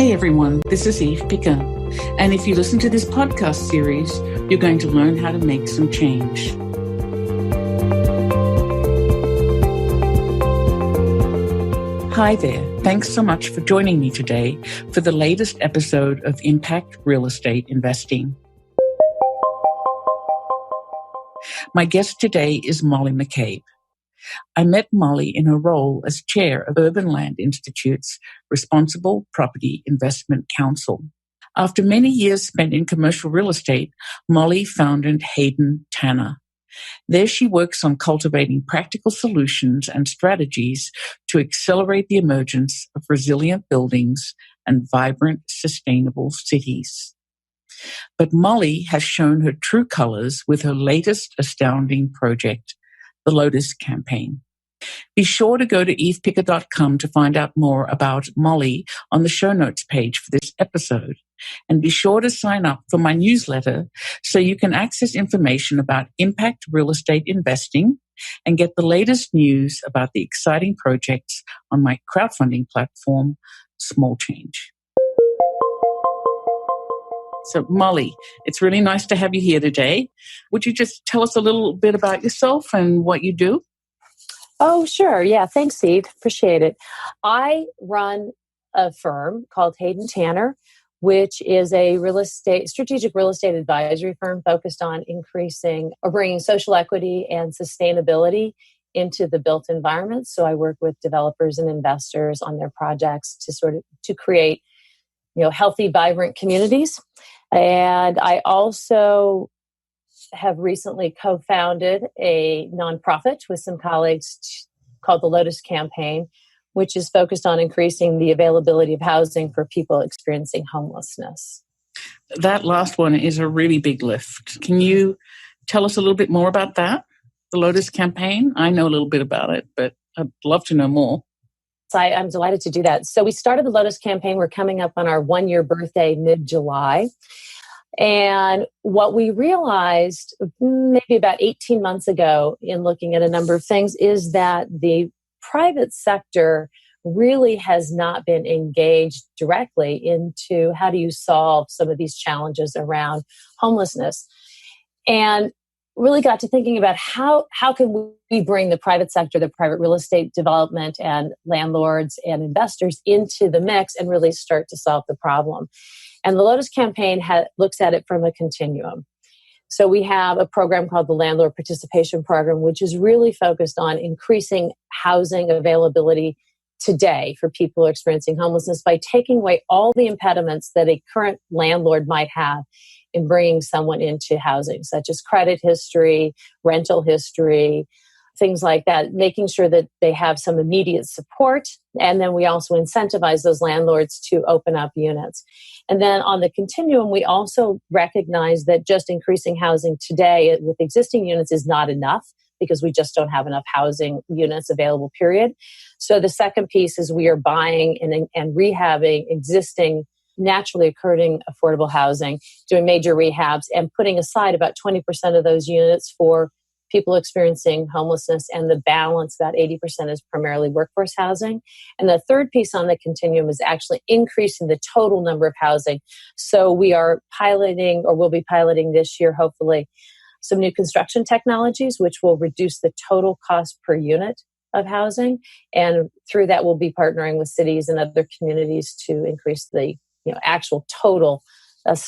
Hey everyone, this is Eve Picker, and if you listen to this podcast series, you're going to learn how to make some change. Hi there, thanks so much for joining me today for the latest episode of Impact Real Estate Investing. My guest today is Molly McCabe. I met Molly in her role as chair of Urban Land Institute's Responsible Property Investment Council. After many years spent in commercial real estate, Molly founded HaydenTanner. There she works on cultivating practical solutions and strategies to accelerate the emergence of resilient buildings and vibrant, sustainable cities. But Molly has shown her true colors with her latest astounding project, the Lotus Campaign. Be sure to go to evepicker.com to find out more about Molly on the show notes page for this episode. And be sure to sign up for my newsletter so you can access information about impact real estate investing and get the latest news about the exciting projects on my crowdfunding platform, Small Change. So, Molly, it's really nice to have you here today. Would you just tell us a little bit about yourself and what you do? Oh, sure. Yeah. Thanks, Steve. Appreciate it. I run a firm called HaydenTanner, which is a strategic real estate advisory firm focused on increasing or bringing social equity and sustainability into the built environment. So I work with developers and investors on their projects to create, healthy, vibrant communities. And I also have recently co-founded a nonprofit with some colleagues called the Lotus Campaign, which is focused on increasing the availability of housing for people experiencing homelessness. That last one is a really big lift. Can you tell us a little bit more about that, the Lotus Campaign? I know a little bit about it, but I'd love to know more. So I'm delighted to do that. So we started the Lotus Campaign. We're coming up on our 1-year birthday mid-July. And what we realized maybe about 18 months ago in looking at a number of things is that the private sector really has not been engaged directly into how do you solve some of these challenges around homelessness. And really got to thinking about how can we bring the private sector, the private real estate development and landlords and investors into the mix and really start to solve the problem. And the Lotus Campaign looks at it from a continuum. So we have a program called the Landlord Participation Program, which is really focused on increasing housing availability today for people experiencing homelessness by taking away all the impediments that a current landlord might have in bringing someone into housing, such as credit history, rental history, things like that, making sure that they have some immediate support. And then we also incentivize those landlords to open up units. And then on the continuum, we also recognize that just increasing housing today with existing units is not enough because we just don't have enough housing units available, period. So the second piece is we are buying and rehabbing existing naturally occurring affordable housing, doing major rehabs and putting aside about 20% of those units for people experiencing homelessness, and the balance, about 80%, is primarily workforce housing. And the third piece on the continuum is actually increasing the total number of housing. So we are piloting, or will be piloting this year, hopefully, some new construction technologies, which will reduce the total cost per unit of housing. And through that, we'll be partnering with cities and other communities to increase the actual total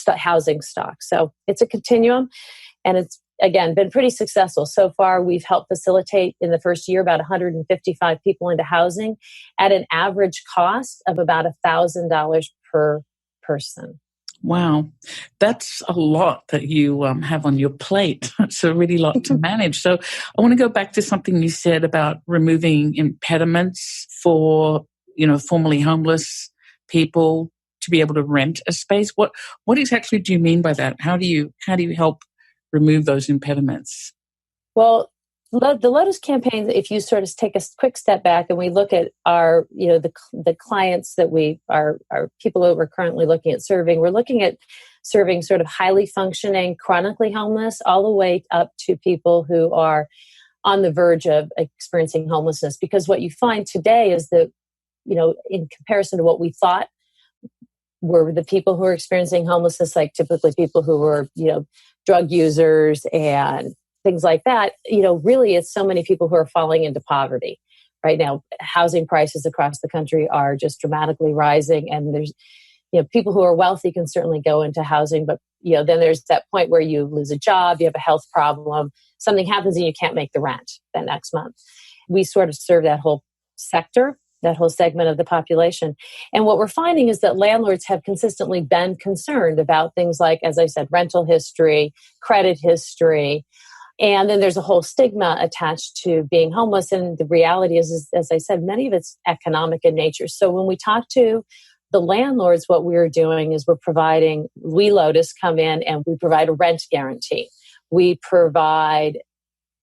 housing stock. So it's a continuum, and it's again been pretty successful so far. We've helped facilitate in the first year about 155 people into housing at an average cost of about $1,000 per person. Wow, that's a lot that you have on your plate. It's a really lot to manage. So I want to go back to something you said about removing impediments for formerly homeless people to be able to rent a space. What exactly do you mean by that? How do you help remove those impediments? Well, the Lotus Campaign, if you sort of take a quick step back and we look at our, the clients that our people that we're currently looking at serving, we're looking at serving sort of highly functioning, chronically homeless, all the way up to people who are on the verge of experiencing homelessness. Because what you find today is that, in comparison to what we thought were the people who are experiencing homelessness, like typically people who were, drug users and things like that. Really it's so many people who are falling into poverty. Right now, housing prices across the country are just dramatically rising, and there's people who are wealthy can certainly go into housing, but then there's that point where you lose a job, you have a health problem, something happens and you can't make the rent that next month. We sort of serve that whole sector, that whole segment of the population. And what we're finding is that landlords have consistently been concerned about things like, as I said, rental history, credit history. And then there's a whole stigma attached to being homeless. And the reality is, as I said, many of it's economic in nature. So when we talk to the landlords, what we're doing is we Lotus come in and we provide a rent guarantee. We provide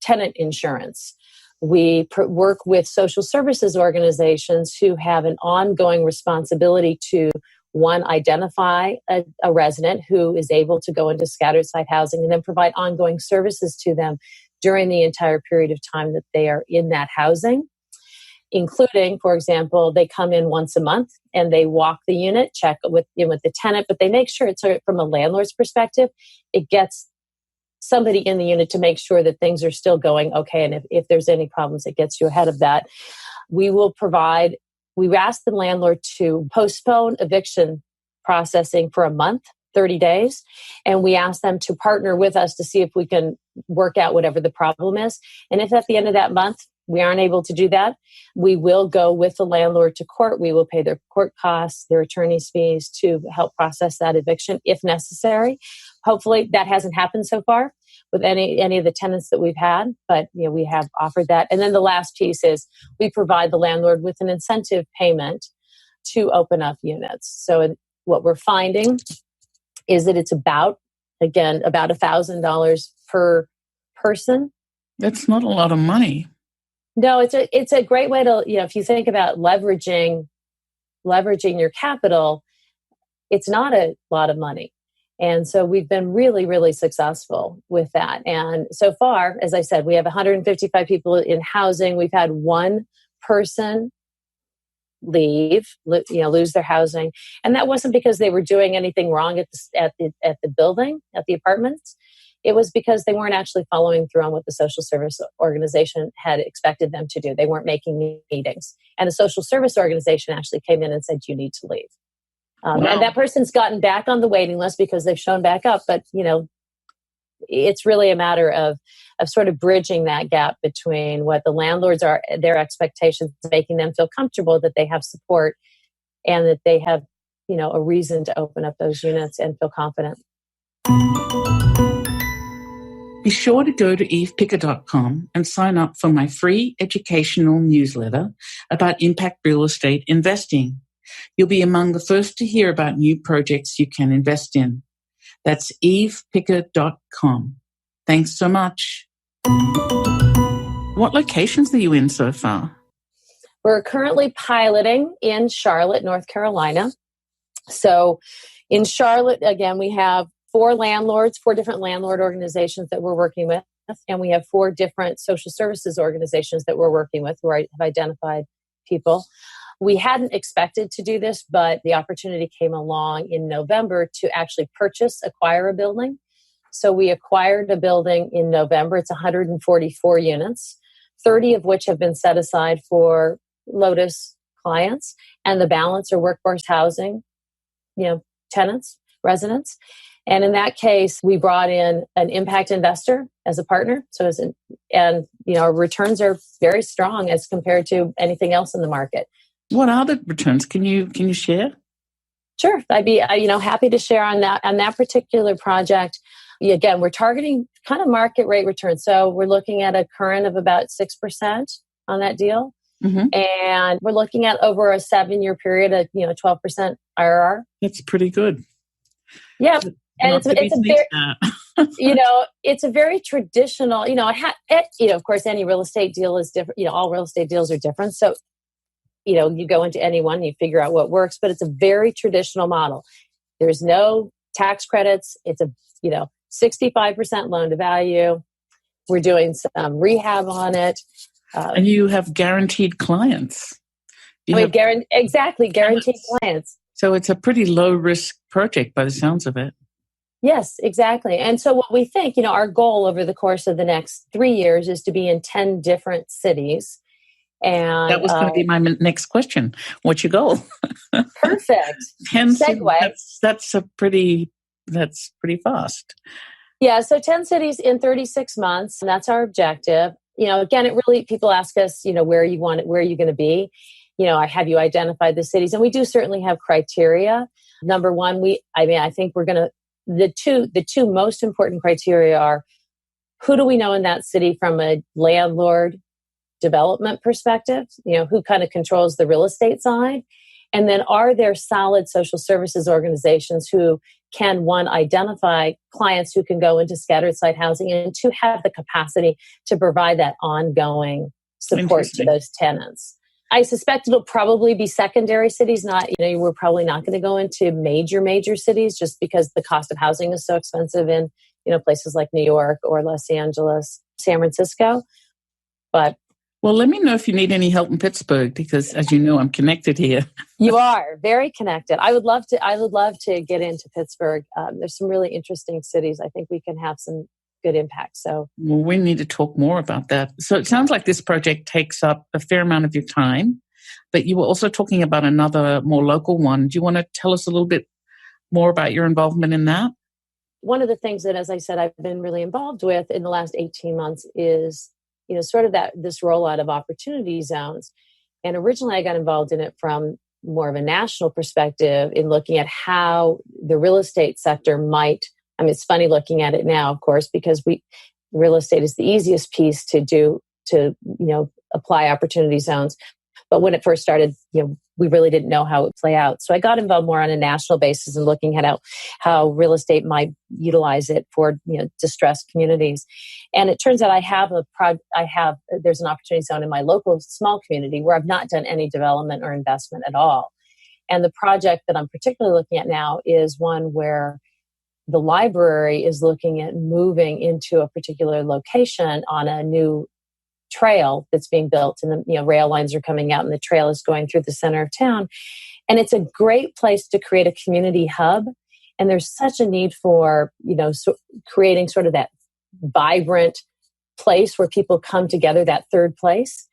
tenant insurance. We work with social services organizations who have an ongoing responsibility to, one, identify a resident who is able to go into scattered site housing and then provide ongoing services to them during the entire period of time that they are in that housing, including, for example, they come in once a month and they walk the unit, check with the tenant, but they make sure it's from a landlord's perspective, it gets somebody in the unit to make sure that things are still going okay. And if there's any problems, it gets you ahead of that. We ask the landlord to postpone eviction processing for a month, 30 days. And we ask them to partner with us to see if we can work out whatever the problem is. And if at the end of that month, we aren't able to do that, we will go with the landlord to court. We will pay their court costs, their attorney's fees to help process that eviction if necessary. Hopefully that hasn't happened so far with any of the tenants that we've had, but we have offered that. And then the last piece is we provide the landlord with an incentive payment to open up units. So what we're finding is that it's about $1,000 per person. That's not a lot of money. No, it's a great way to, if you think about leveraging your capital, it's not a lot of money. And so we've been really, really successful with that. And so far, as I said, we have 155 people in housing. We've had one person lose their housing. And that wasn't because they were doing anything wrong at the building, at the apartments. It was because they weren't actually following through on what the social service organization had expected them to do. They weren't making meetings. And the social service organization actually came in and said, you need to leave. Wow. And that person's gotten back on the waiting list because they've shown back up. But, it's really a matter of sort of bridging that gap between what the landlords are, their expectations, making them feel comfortable that they have support and that they have, a reason to open up those units and feel confident. Be sure to go to evepicker.com and sign up for my free educational newsletter about impact real estate investing. You'll be among the first to hear about new projects you can invest in. That's evepicker.com. Thanks so much. What locations are you in so far? We're currently piloting in Charlotte, North Carolina. So in Charlotte, again, we have four different landlord organizations that we're working with. And we have four different social services organizations that we're working with who have identified people. We hadn't expected to do this, but the opportunity came along in November to actually acquire a building. So we acquired a building in November. It's 144 units, 30 of which have been set aside for Lotus clients, and the balance are workforce housing, tenants, residents. And in that case, we brought in an impact investor as a partner. Our returns are very strong as compared to anything else in the market. What are the returns? Can you share? Sure, I'd be happy to share on that particular project. Again, we're targeting kind of market rate returns. So we're looking at a current of about 6% on that deal, and we're looking at over a 7-year period at 12% IRR. That's pretty good. Yeah, and it's a very traditional. Of course, any real estate deal is different. All real estate deals are different. So you go into any one, you figure out what works, but it's a very traditional model. There's no tax credits. It's a 65% loan to value. We're doing some rehab on it. And you have guaranteed clients. Guaranteed clients. So it's a pretty low risk project by the sounds of it. Yes, exactly. And so what we think, our goal over the course of the next 3 years is to be in 10 different cities. And that was going to be my next question. What's your goal? Perfect. 10 segue. cities. That's pretty fast. Yeah, so 10 cities in 36 months, and that's our objective. Again, it really, people ask us, where are you going to be? Have you identified the cities? And we do certainly have criteria. Number one, I think we're going to, the two most important criteria are, who do we know in that city from a landlord development perspective? Who kind of controls the real estate side? And then are there solid social services organizations who can, one, identify clients who can go into scattered site housing, and two, have the capacity to provide that ongoing support to those tenants? I suspect it'll probably be secondary cities, we're probably not going to go into major cities just because the cost of housing is so expensive in, places like New York or Los Angeles, San Francisco. But well, let me know if you need any help in Pittsburgh, because as you know, I'm connected here. You are very connected. I would love to get into Pittsburgh. There's some really interesting cities. I think we can have some good impact. So we need to talk more about that. So it sounds like this project takes up a fair amount of your time, but you were also talking about another more local one. Do you want to tell us a little bit more about your involvement in that? One of the things that, as I said, I've been really involved with in the last 18 months is sort of this rollout of opportunity zones. And originally I got involved in it from more of a national perspective in looking at how the real estate sector might, it's funny looking at it now, of course, because real estate is the easiest piece to do, to apply opportunity zones. But when it first started, we really didn't know how it would play out. So I got involved more on a national basis and looking at how real estate might utilize it for distressed communities. And it turns out there's an opportunity zone in my local small community where I've not done any development or investment at all. And the project that I'm particularly looking at now is one where the library is looking at moving into a particular location on a new trail that's being built, and the rail lines are coming out and the trail is going through the center of town. And it's a great place to create a community hub. And there's such a need for, creating sort of that vibrant place where people come together, that third place.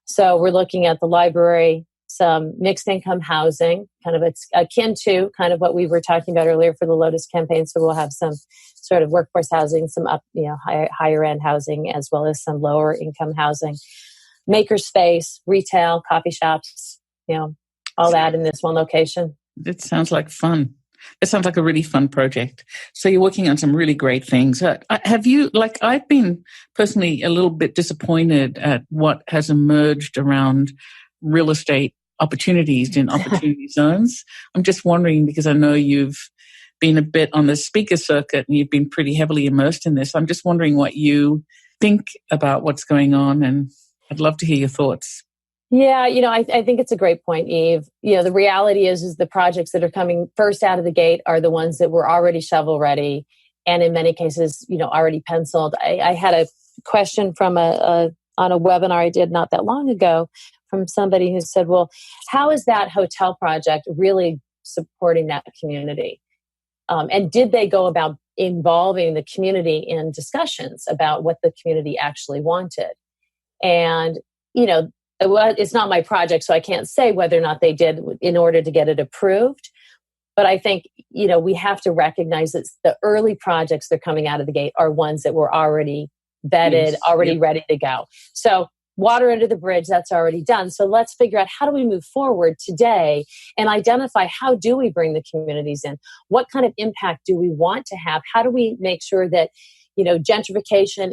So we're looking at the library, some mixed income housing, kind of it's akin to kind of what we were talking about earlier for the Lotus campaign. So we'll have some sort of workforce housing, some up, higher end housing, as well as some lower income housing, maker space, retail, coffee shops, all that in this one location. It sounds like fun. It sounds like a really fun project. So you're working on some really great things. Have you, I've been personally a little bit disappointed at what has emerged around real estate opportunities in opportunity zones. I'm just wondering, because I know you've been a bit on the speaker circuit and you've been pretty heavily immersed in this. I'm just wondering what you think about what's going on, and I'd love to hear your thoughts. Yeah, I think it's a great point, Eve. The reality is the projects that are coming first out of the gate are the ones that were already shovel ready, and in many cases, already penciled. I had a question from on a webinar I did not that long ago from somebody who said, well, how is that hotel project really supporting that community? And did they go about involving the community in discussions about what the community actually wanted? And, it's not my project, so I can't say whether or not they did in order to get it approved. But I think, we have to recognize that the early projects that are coming out of the gate are ones that were already vetted, ready to go. So water under the bridge, that's already done. So let's figure out, how do we move forward today and identify, how do we bring the communities in? What kind of impact do we want to have? How do we make sure that, gentrification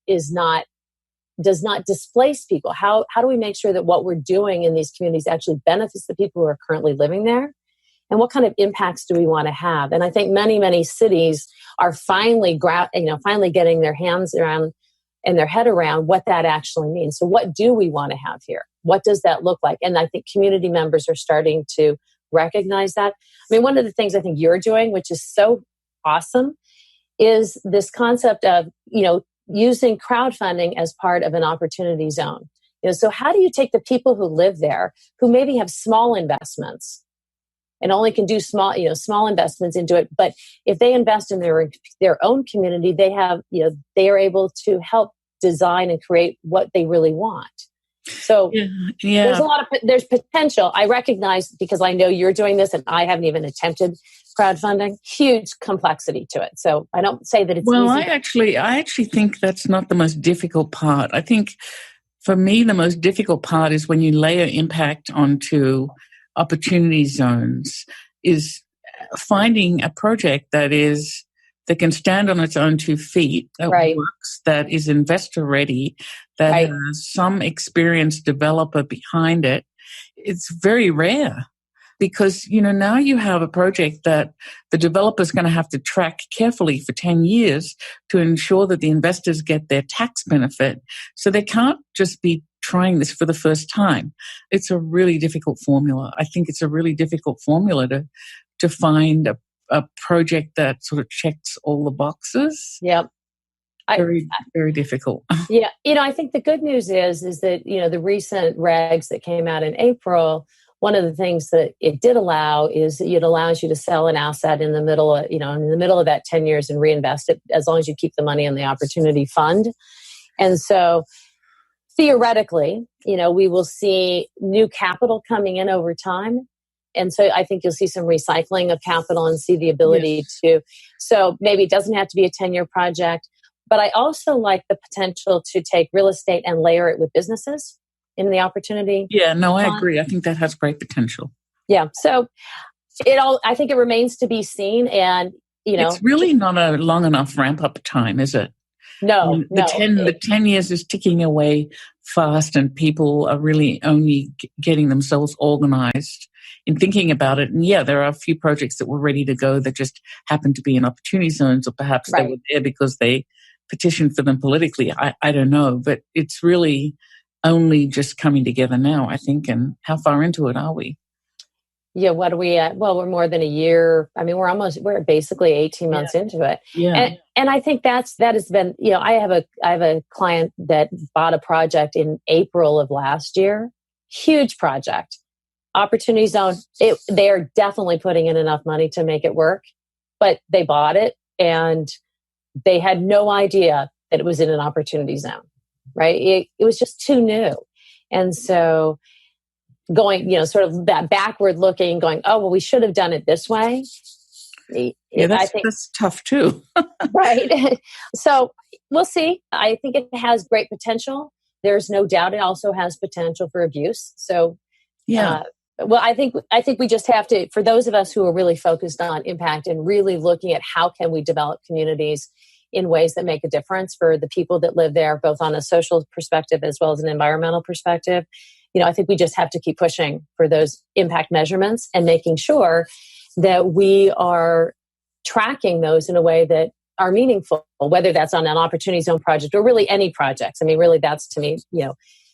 does not displace people? How do we make sure that what we're doing in these communities actually benefits the people who are currently living there? And what kind of impacts do we want to have? And I think many cities are finally getting their hands around and their head around what that actually means. So what do we want to have here? What does that look like? And I think community members are starting to recognize that. One of the things I think you're doing, which is so awesome, is this concept of, using crowdfunding as part of an opportunity zone. So how do you take the people who live there, who maybe have small investments, and only can do small investments into it. But if they invest in their own community, they have, they are able to help design and create what they really want. So yeah. there's potential. I recognize, because I know you're doing this and I haven't even attempted crowdfunding, huge complexity to it. So I don't say that it's easy. I actually think that's not the most difficult part. I think for me, the most difficult part is when you layer impact onto opportunity zones, is finding a project that can stand on its own 2 feet, that works, that is investor ready, that has some experienced developer behind it. It's very rare because, now you have a project that the developer is going to have to track carefully for 10 years to ensure that the investors get their tax benefit. So they can't just be trying this for the first time. It's a really difficult formula. I think it's a really difficult formula to find a project that sort of checks all the boxes. Yep. Very, very difficult. Yeah. I think the good news is that, the recent regs that came out in April, one of the things that it did allow is it allows you to sell an asset in the middle of that 10 years and reinvest it, as long as you keep the money in the opportunity fund. And so theoretically, we will see new capital coming in over time. And so I think you'll see some recycling of capital and see the ability so maybe it doesn't have to be a 10-year project, but I also like the potential to take real estate and layer it with businesses in the opportunity. Yeah, no, I agree. I think that has great potential. Yeah. So I think it remains to be seen. And, it's really not a long enough ramp up time, is it? No, the 10 years is ticking away fast, and people are really only getting themselves organized in thinking about it. And there are a few projects that were ready to go that just happened to be in opportunity zones, or perhaps they were there because they petitioned for them politically. I don't know, but it's really only just coming together now, I think. And how far into it are we? Yeah, what are we at? Well, we're more than a year. I mean, we're basically 18 months into it. Yeah. And I think that has been, I have a client that bought a project in April of last year. Huge project. Opportunity zone. They are definitely putting in enough money to make it work, but they bought it and they had no idea that it was in an opportunity zone, right? It was just too new. And so going, sort of that backward looking, going, oh, well, we should have done it this way. Yeah, that's tough too. Right. So we'll see. I think it has great potential. There's no doubt it also has potential for abuse. So, well, I think we just have to, for those of us who are really focused on impact and really looking at how can we develop communities in ways that make a difference for the people that live there, both on a social perspective as well as an environmental perspective. I think we just have to keep pushing for those impact measurements and making sure that we are tracking those in a way that are meaningful, whether that's on an opportunity zone project or really any projects. I mean, really, that's to me,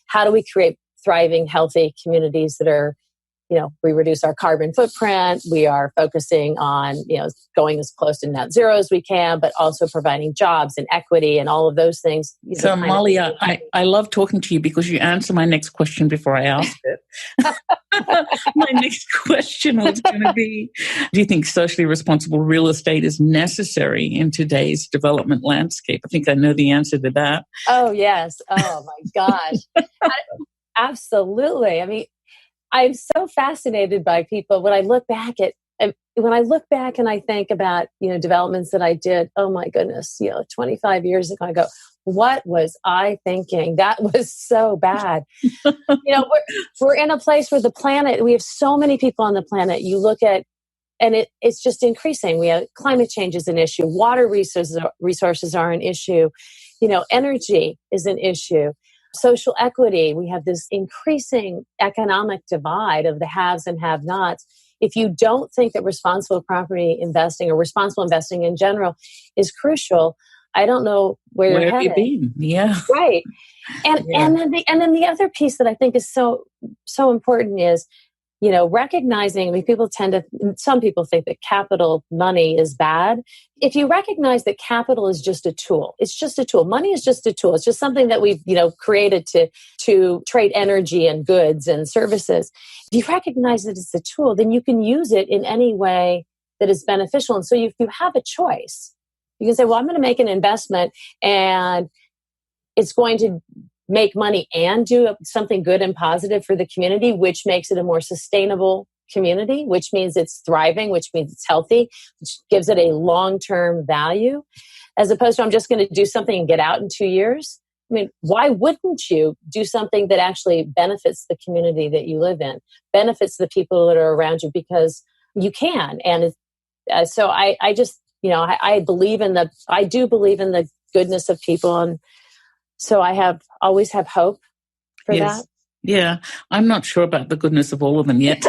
how do we create thriving, healthy communities that are, we reduce our carbon footprint. We are focusing on, going as close to net zero as we can, but also providing jobs and equity and all of those things. So, Molly, I love talking to you because you answer my next question before I ask it. My next question was going to be, do you think socially responsible real estate is necessary in today's development landscape? I think I know the answer to that. Oh, yes. Oh, my gosh. Absolutely. I mean, I'm so fascinated by people when I look back and I think about, developments that I did, oh my goodness, 25 years ago, I go, what was I thinking? That was so bad. We're in a place where the planet, we have so many people on the planet. You look at, and it's just increasing. We have climate change is an issue. Water resources are an issue. Energy is an issue. Social equity, we have this increasing economic divide of the haves and have-nots. If you don't think that responsible property investing or responsible investing in general is crucial, I don't know where you're headed. Been? Yeah, right. And then the other piece that I think is so important is recognizing, I mean, some people think that capital money is bad. If you recognize that capital is just a tool, it's just a tool. Money is just a tool. It's just something that we've, created to trade energy and goods and services. If you recognize that it's a tool, then you can use it in any way that is beneficial. And so if you have a choice, you can say, well, I'm going to make an investment and it's going to make money and do something good and positive for the community, which makes it a more sustainable community, which means it's thriving, which means it's healthy, which gives it a long-term value, as opposed to I'm just going to do something and get out in 2 years. I mean, why wouldn't you do something that actually benefits the community that you live in, benefits the people that are around you, because you can. And so I just, I do believe in the goodness of people. And so I always have hope for that. Yeah. I'm not sure about the goodness of all of them yet.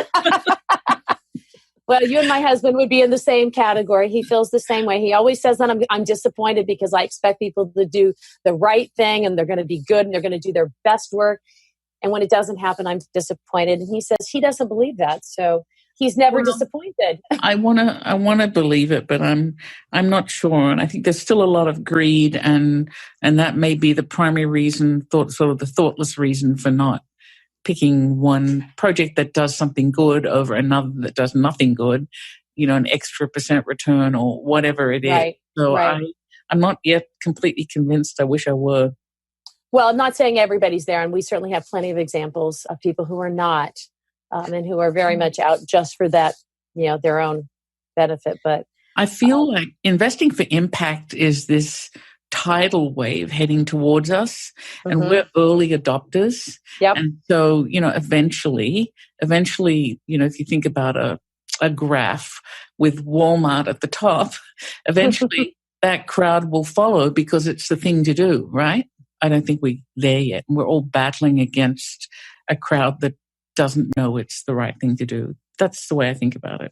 Well, you and my husband would be in the same category. He feels the same way. He always says that I'm disappointed because I expect people to do the right thing and they're going to be good and they're going to do their best work. And when it doesn't happen, I'm disappointed. And he says he doesn't believe that. So he's never disappointed. I want to believe it, but I'm not sure. And I think there's still a lot of greed, and that may be the primary reason, sort of the thoughtless reason for not picking one project that does something good over another that does nothing good, an extra % return or whatever it is. Right. So right. I'm not yet completely convinced. I wish I were. Well, I'm not saying everybody's there, and we certainly have plenty of examples of people who are not. And who are very much out just for that, their own benefit. But I feel like investing for impact is this tidal wave heading towards us, and we're early adopters. Yep. And so, eventually, if you think about a graph with Walmart at the top, eventually that crowd will follow because it's the thing to do, right? I don't think we're there yet. And we're all battling against a crowd that doesn't know it's the right thing to do. That's the way I think about it.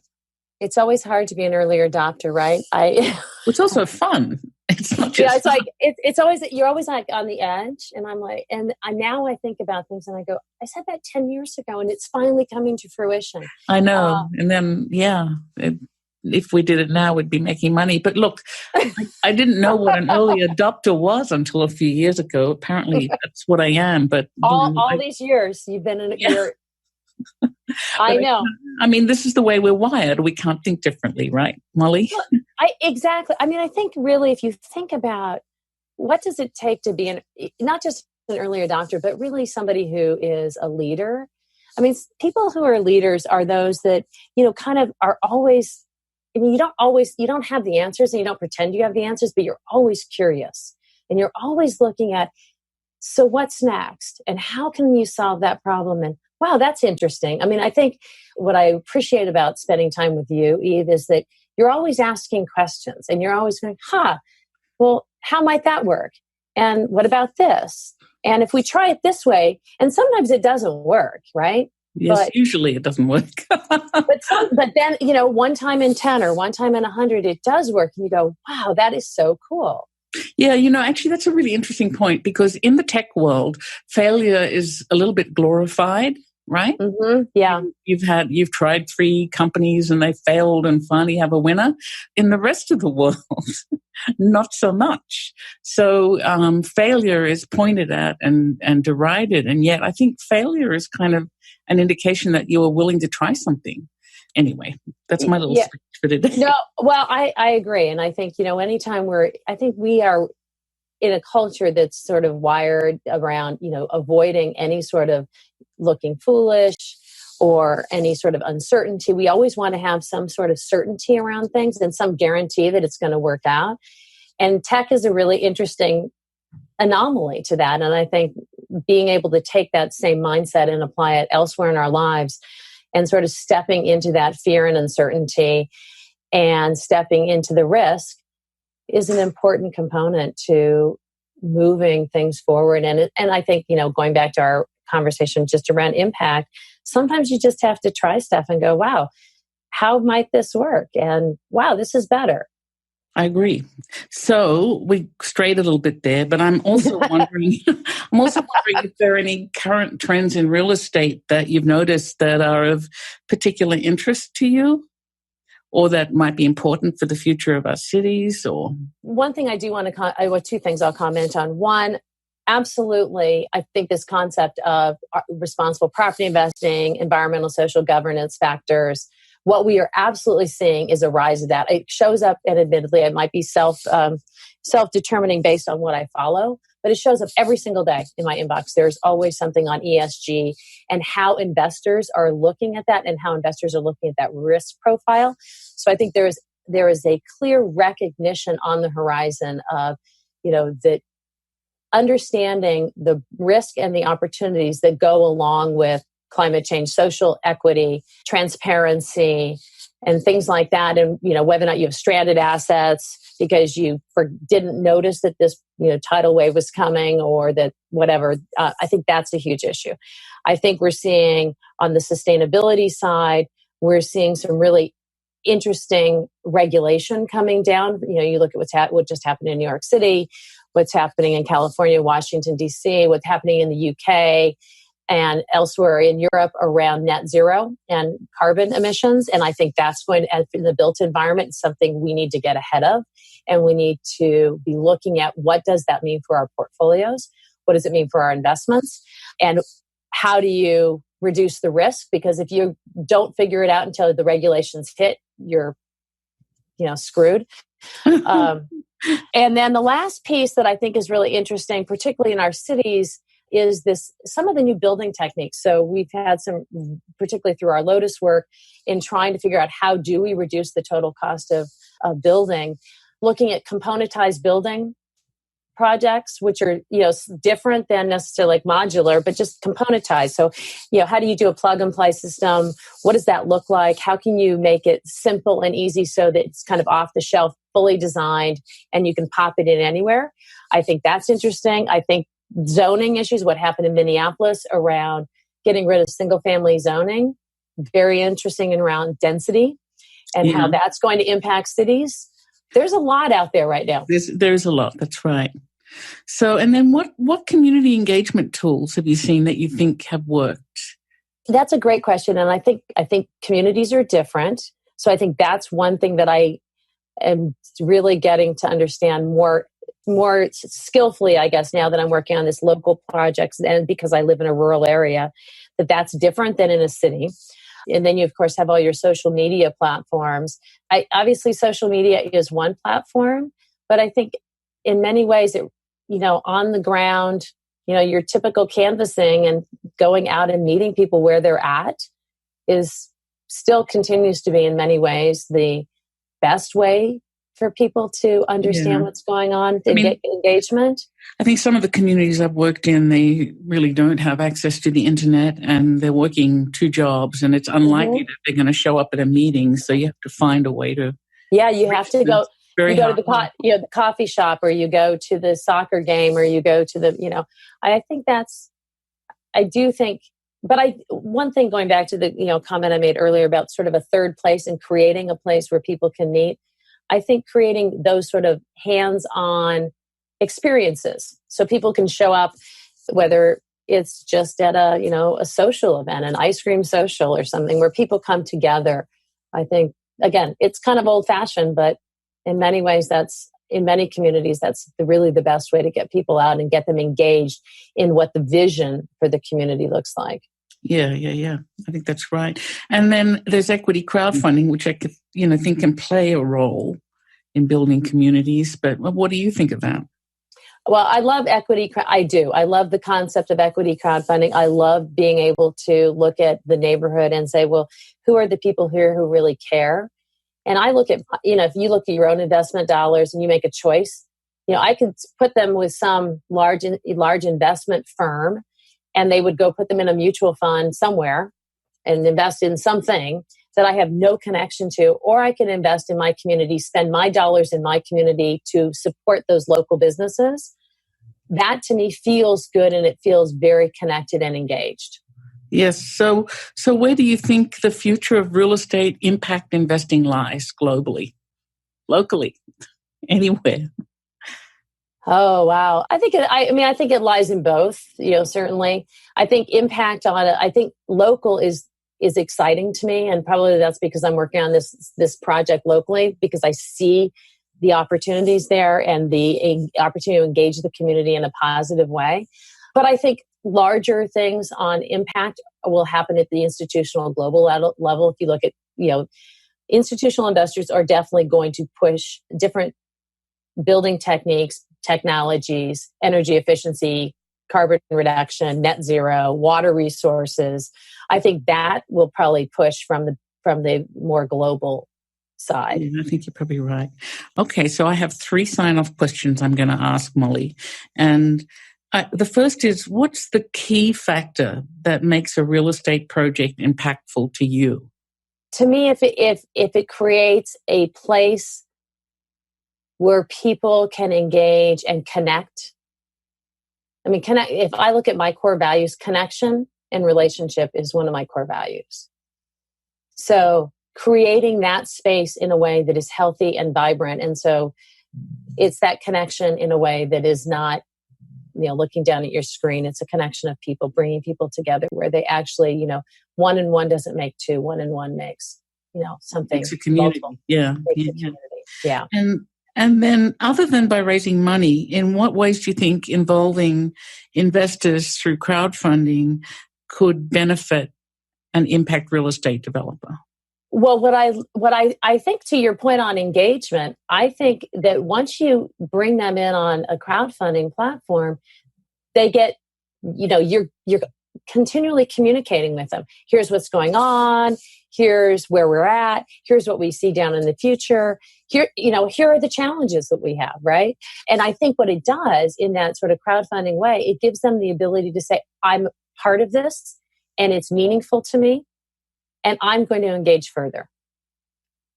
It's always hard to be an early adopter, right? It's also fun. It's not just it's like it's always, you're always like on the edge, and I'm like, and now I think about things and I go, I said that 10 years ago, and it's finally coming to fruition. I know, and then if we did it now, we'd be making money. But look, I didn't know what an early adopter was until a few years ago. Apparently, that's what I am. But all these years you've been in your. I know. I mean, this is the way we're wired. We can't think differently, right, Molly? Exactly. I mean, I think really, if you think about what does it take to be not just an early adopter, but really somebody who is a leader. I mean, people who are leaders are those that, kind of are always, I mean, you don't have the answers and you don't pretend you have the answers, but you're always curious and you're always looking at, so what's next? And how can you solve that problem? And wow, that's interesting. I mean, I think what I appreciate about spending time with you, Eve, is that you're always asking questions and you're always going, well, how might that work? And what about this? And if we try it this way, and sometimes it doesn't work, right? Yes, usually it doesn't work. but then, 1 time in 10 or 1 time in 100, it does work. And you go, wow, that is so cool. Yeah, actually, that's a really interesting point, because in the tech world, failure is a little bit glorified, right? Mm-hmm. Yeah. You've tried 3 companies and they failed and finally have a winner. In the rest of the world, not so much. So failure is pointed at and derided. And yet I think failure is kind of an indication that you are willing to try something. Anyway, that's my little speech for today. No, well, I agree. And I think, anytime I think we are in a culture that's sort of wired around, avoiding any sort of looking foolish or any sort of uncertainty. We always want to have some sort of certainty around things and some guarantee that it's going to work out. And tech is a really interesting anomaly to that. And I think being able to take that same mindset and apply it elsewhere in our lives and sort of stepping into that fear and uncertainty and stepping into the risk is an important component to moving things forward. And I think, going back to our conversation just around impact, sometimes you just have to try stuff and go, wow, how might this work? And wow, this is better. I agree. So we strayed a little bit there, but I'm also wondering, if there are any current trends in real estate that you've noticed that are of particular interest to you, or that might be important for the future of our cities. Or one thing I do want to, two things I'll comment on. One, absolutely, I think this concept of responsible property investing, environmental, social governance factors. What we are absolutely seeing is a rise of that. It shows up, and admittedly, it might be self-determining based on what I follow, but it shows up every single day in my inbox. There's always something on ESG and how investors are looking at that and how investors are looking at that risk profile. So I think there is a clear recognition on the horizon of, that understanding the risk and the opportunities that go along with climate change, social equity, transparency, and things like that. And, whether or not you have stranded assets because you didn't notice that this, tidal wave was coming or that whatever, I think that's a huge issue. I think we're seeing on the sustainability side, we're seeing some really interesting regulation coming down. You look at what just happened in New York City, what's happening in California, Washington, D.C., what's happening in the U.K., and elsewhere in Europe around net zero and carbon emissions. And I think that's going to, in the built environment, something we need to get ahead of. And we need to be looking at what does that mean for our portfolios? What does it mean for our investments? And how do you reduce the risk? Because if you don't figure it out until the regulations hit, you're, screwed. And then the last piece that I think is really interesting, particularly in our cities, is some of the new building techniques. So we've had some, particularly through our Lotus work, in trying to figure out how do we reduce the total cost of building, looking at componentized building projects, which are, different than necessarily like modular, but just componentized. So, how do you do a plug and play system? What does that look like? How can you make it simple and easy so that it's kind of off the shelf, fully designed, and you can pop it in anywhere? I think that's interesting. I think zoning issues, what happened in Minneapolis around getting rid of single family zoning, very interesting, and around density and how that's going to impact cities. There's a lot out there right now. There's a lot. That's right. So, and then what community engagement tools have you seen that you think have worked? That's a great question. And I think communities are different. So I think that's one thing that I am really getting to understand more skillfully, I guess, now that I'm working on this local projects, and because I live in a rural area, that's different than in a city. And then you, of course, have all your social media platforms. Obviously, social media is one platform, but I think in many ways, on the ground, your typical canvassing and going out and meeting people where they're at still continues to be in many ways the best way for people to understand what's going on, to get engagement. I think some of the communities I've worked in, they really don't have access to the internet, and they're working two jobs, and it's unlikely that they're going to show up at a meeting. So you have to find a way to. Yeah, you have to go. You go to the coffee shop, or you go to the soccer game, or you go to the. I think I do think. But one thing, going back to the comment I made earlier about sort of a third place and creating a place where people can meet. I think creating those sort of hands-on experiences so people can show up, whether it's just at a social event, an ice cream social or something where people come together. I think, again, it's kind of old-fashioned, but in many ways, in many communities, that's really the best way to get people out and get them engaged in what the vision for the community looks like. Yeah. I think that's right. And then there's equity crowdfunding, which I could, think can play a role in building communities. But what do you think of that? Well, I love equity. I do. I love the concept of equity crowdfunding. I love being able to look at the neighborhood and say, well, who are the people here who really care? And I look at, if you look at your own investment dollars and you make a choice, I could put them with some large investment firm, and they would go put them in a mutual fund somewhere and invest in something that I have no connection to, or I can invest in my community, spend my dollars in my community to support those local businesses. That to me feels good, and it feels very connected and engaged. Yes. So where do you think the future of real estate impact investing lies globally, locally? anywhere? Oh, wow. I think it lies in both, certainly. I think impact on it, I think local is exciting to me. And probably that's because I'm working on this project locally, because I see the opportunities there and the opportunity to engage the community in a positive way. But I think larger things on impact will happen at the institutional global level. If you look at, institutional investors are definitely going to push different building techniques, technologies, energy efficiency, carbon reduction, net zero, water resources. I think that will probably push from the more global side. Yeah, I think you're probably right. Okay, so I have 3 sign-off questions I'm going to ask Molly. And the first is, what's the key factor that makes a real estate project impactful to you? To me, if it creates a place where people can engage and connect. If I look at my core values, connection and relationship is one of my core values. So creating that space in a way that is healthy and vibrant. And so it's that connection in a way that is not, looking down at your screen. It's a connection of people, bringing people together where they actually, 1 and 1 doesn't make 2. 1 and 1 makes, something. It's a community. Multiple. Yeah. Makes a community. Yeah. And then, other than by raising money, in what ways do you think involving investors through crowdfunding could benefit an impact real estate developer? Well, what I think, to your point on engagement, I think that once you bring them in on a crowdfunding platform, they get, you're continually communicating with them. Here's what's going on. Here's where we're at. Here's what we see down in the future. Here are the challenges that we have, right? And I think what it does in that sort of crowdfunding way, it gives them the ability to say, I'm part of this and it's meaningful to me and I'm going to engage further.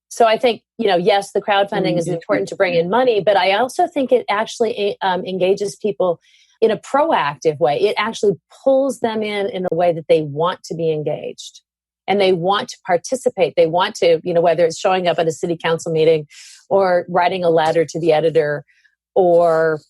So I think, yes, the crowdfunding is important to bring in money, but I also think it actually engages people in a proactive way. It actually pulls them in a way that they want to be engaged and they want to participate. They want to, whether it's showing up at a city council meeting or writing a letter to the editor or,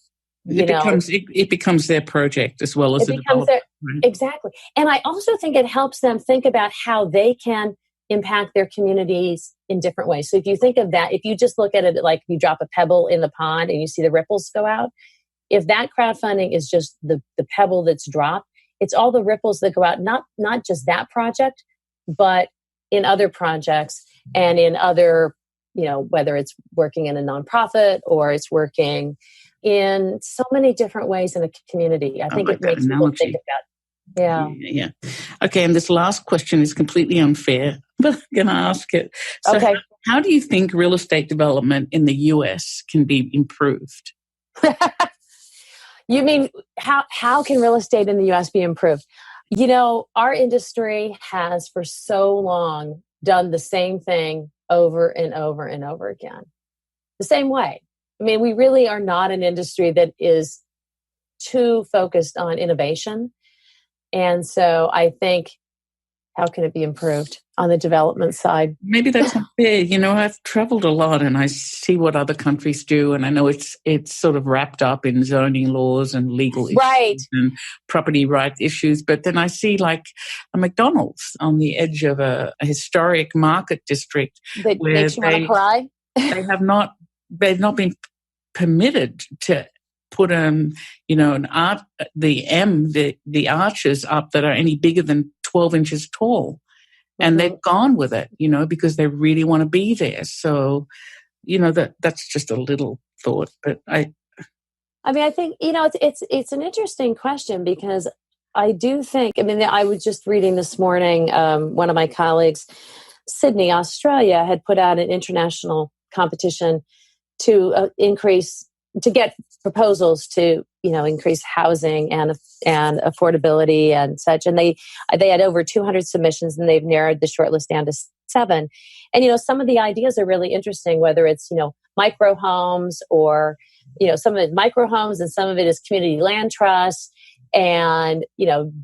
it becomes their project as well as a developer. Exactly. And I also think it helps them think about how they can impact their communities in different ways. So if you think of that, if you just look at it like you drop a pebble in the pond and you see the ripples go out, if that crowdfunding is just the pebble that's dropped, it's all the ripples that go out, not just that project, but in other projects and in other, whether it's working in a nonprofit or it's working in so many different ways in a community. I think it makes people think about. Yeah. Okay, and this last question is completely unfair, but I'm going to ask it. So okay. How do you think real estate development in the US can be improved? You mean, how can real estate in the US be improved? Our industry has for so long done the same thing over and over and over again. The same way. We really are not an industry that is too focused on innovation. And so I think, how can it be improved on the development side? Maybe that's not fair. I've traveled a lot and I see what other countries do. And I know it's sort of wrapped up in zoning laws and legal issues and property rights issues. But then I see like a McDonald's on the edge of a historic market district that where makes you want to cry. They've not been permitted to put the arches up that are any bigger than 12 inches tall. And they've gone with it, because they really want to be there. So, that's just a little thought. But I think, it's an interesting question because I do think, I was just reading this morning, one of my colleagues, Sydney, Australia, had put out an international competition to get proposals to, increase housing and affordability and such. And they had over 200 submissions and they've narrowed the shortlist down to 7. And, some of the ideas are really interesting, whether it's, micro homes or, some of it micro homes and some of it is community land trusts and,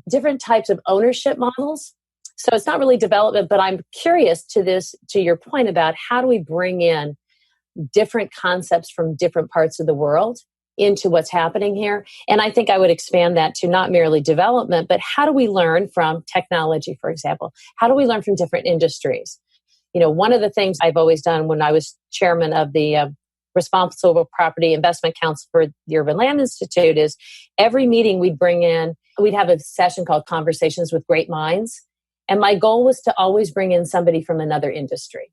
different types of ownership models. So it's not really development, but I'm curious to your point about how do we bring in different concepts from different parts of the world into what's happening here. And I think I would expand that to not merely development, but how do we learn from technology, for example? How do we learn from different industries? One of the things I've always done when I was chairman of the Responsible Property Investment Council for the Urban Land Institute is every meeting we'd have a session called Conversations with Great Minds. And my goal was to always bring in somebody from another industry.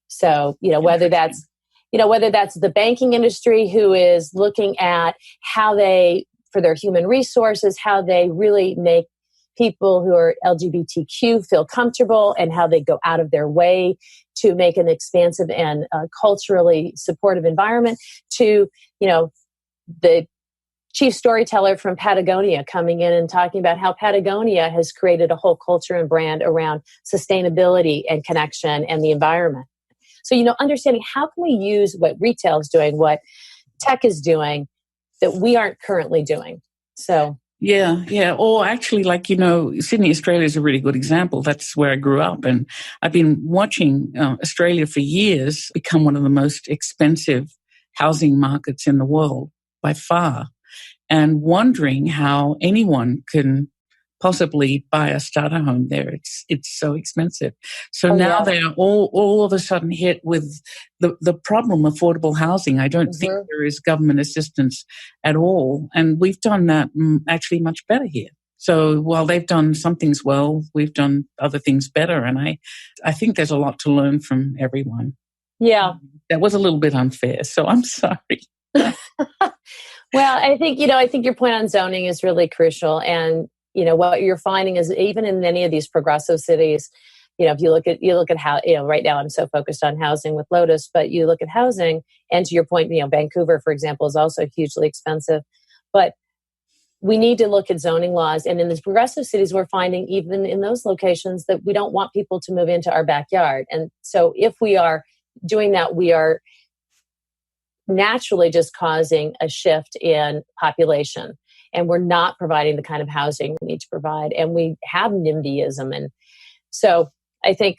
So, whether that's the banking industry who is looking at how they, for their human resources, how they really make people who are LGBTQ feel comfortable and how they go out of their way to make an expansive and culturally supportive environment, to, the chief storyteller from Patagonia coming in and talking about how Patagonia has created a whole culture and brand around sustainability and connection and the environment. So, understanding how can we use what retail is doing, what tech is doing that we aren't currently doing. So. Yeah. Or actually, Sydney, Australia is a really good example. That's where I grew up. And I've been watching Australia for years become one of the most expensive housing markets in the world by far, and wondering how anyone can possibly buy a starter home there. It's so expensive. So now they're all of a sudden hit with the problem of affordable housing. I don't think there is government assistance at all. And we've done that actually much better here. So while they've done some things well, we've done other things better. And I think there's a lot to learn from everyone. Yeah. That was a little bit unfair. So I'm sorry. Well, I think your point on zoning is really crucial. And what you're finding is even in many of these progressive cities, if you look at how, right now I'm so focused on housing with Lotus, but you look at housing, and to your point, Vancouver, for example, is also hugely expensive. But we need to look at zoning laws. And in these progressive cities, we're finding even in those locations that we don't want people to move into our backyard. And so if we are doing that, we are naturally just causing a shift in population. And we're not providing the kind of housing we need to provide. And we have NIMBYism. And so I think,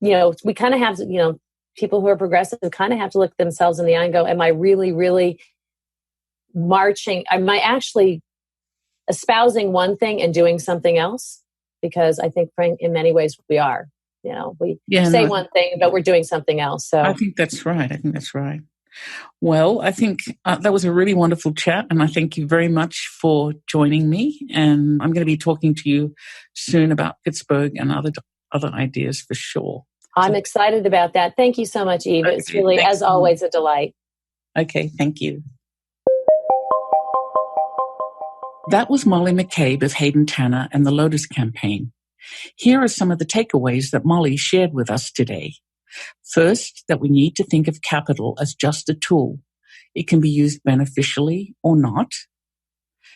we kind of have to, people who are progressive kind of have to look themselves in the eye and go, am I really, really marching? Am I actually espousing one thing and doing something else? Because I think, Frank, in many ways we are. We say one thing, but we're doing something else. So I think that's right. Well, I think that was a really wonderful chat, and I thank you very much for joining me. And I'm going to be talking to you soon about Pittsburgh and other ideas for sure. I'm excited about that. Thank you so much, Eve. Okay, it's really, as always, a delight. Okay, thank you. That was Molly McCabe of HaydenTanner and the Lotus Campaign. Here are some of the takeaways that Molly shared with us today. First, that we need to think of capital as just a tool. It can be used beneficially or not.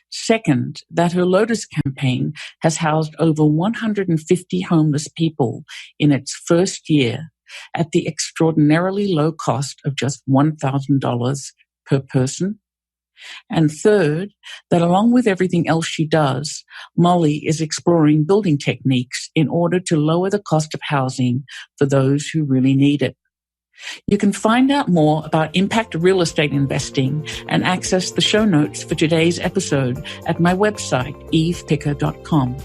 Second, that her Lotus campaign has housed over 150 homeless people in its first year at the extraordinarily low cost of just $1,000 per person. And third, that along with everything else she does, Molly is exploring building techniques in order to lower the cost of housing for those who really need it. You can find out more about impact real estate investing and access the show notes for today's episode at my website, evepicker.com.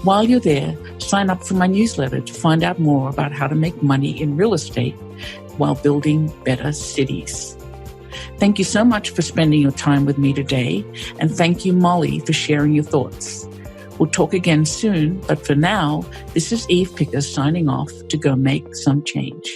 While you're there, sign up for my newsletter to find out more about how to make money in real estate while building better cities. Thank you so much for spending your time with me today, and thank you, Molly, for sharing your thoughts. We'll talk again soon, but for now, this is Eve Picker signing off to go make some change.